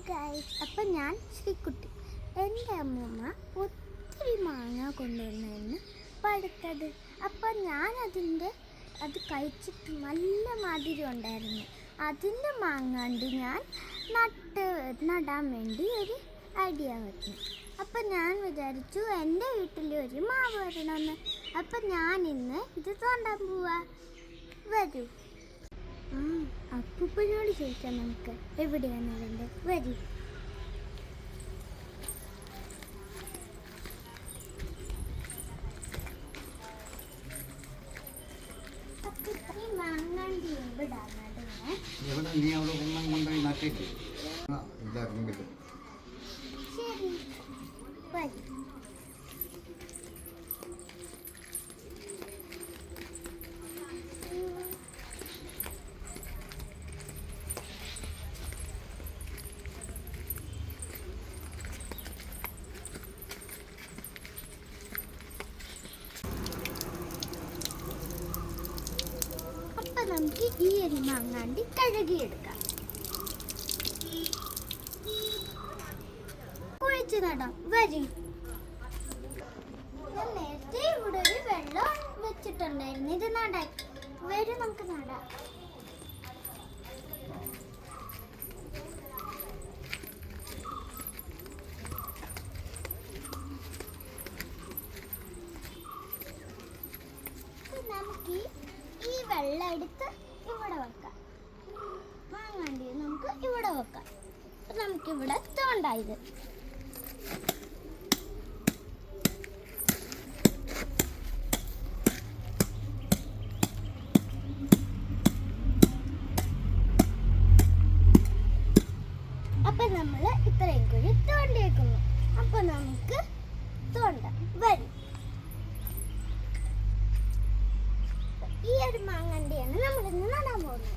Guys, അപ്പം ഞാൻ ശ്രീക്കുട്ടി. എൻ്റെ അമ്മൂമ്മ ഒത്തിരി മാങ്ങ കൊണ്ടുവന്നായിരുന്നു പഴുത്തത്. അപ്പം അത് കഴിച്ചിട്ട് നല്ല മധുരം ഉണ്ടായിരുന്നു. അതിൻ്റെ മാങ്ങാണ്ട് ഞാൻ നടാൻ വേണ്ടി ഒരു ഐഡിയ വന്നു. അപ്പം ഞാൻ വിചാരിച്ചു എൻ്റെ വീട്ടിൽ ഒരു മാവ് വരണമെന്ന്. അപ്പം ഞാൻ ഇന്ന് ഇത് തോണ്ടാൻ പോവാ. വരൂ. അപ്പൂപ്പനോട് ചോദിക്കാം നമുക്ക് എവിടെയാണ് അതിൻ്റെ. വരൂ. അപ്പൊ ഇത്രയും മാങ്ങാണ്ടി എവിടാണ് ശരി, വരൂ. നമുക്ക് ഈ ഒരു മാങ്ങാണ്ടി കഴുകിയെടുക്കാം. കുഴിച്ചു നടാം. വരി. ഞാൻ നേരത്തെ ഇവിടെ ഒരു വെള്ളം വെച്ചിട്ടുണ്ടായിരുന്നു. ഇത് നടാൻ വരും, നമുക്ക് നടാം. നമുക്ക് ഈ വെള്ളം എടുത്ത് ഇവിടെ വെക്കാം. മാങ്ങാണ്ടി നമുക്ക് ഇവിടെ വെക്കാം. നമുക്കിവിടെ തോണ്ടായത്. അപ്പൊ നമ്മള് ഇത്രയും കൂടി തോണ്ടിയേക്കുന്നു. അപ്പൊ നമുക്ക് തോണ്ടാം. വരും. ഈ ഒരു മാങ്ങണ്ടിയാണ് നമ്മളിന്ന് നടാൻ പോകുന്നത്.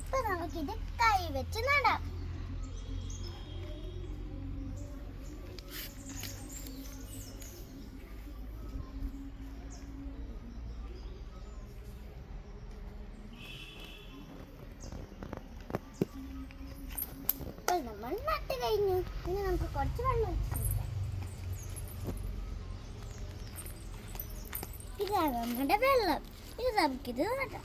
അപ്പൊ നമുക്കിത് കൈ വെച്ച് നടാം. അപ്പോൾ നമ്മൾ നട്ട് കഴിഞ്ഞു. ഇനി നമുക്ക് കുറച്ച് വെള്ളം ഒഴിച്ചു. ഇതാണ് നമ്മുടെ വെള്ളം. ഇത് നമുക്കിത് നടാം.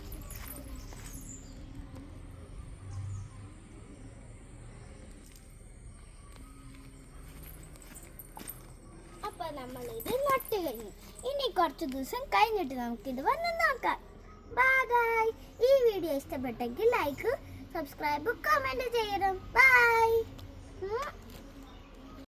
അപ്പൊ നമ്മളിത് നട്ട് കഴിഞ്ഞു. ഇനി കുറച്ച് ദിവസം കഴിഞ്ഞിട്ട് നമുക്കിത് വന്ന് നോക്കാം. ബൈ. ഈ വീഡിയോ ഇഷ്ടപ്പെട്ടെങ്കിൽ ലൈക്ക്, സബ്സ്ക്രൈബ്, കമന്റ് ചെയ്യണം. ബൈ.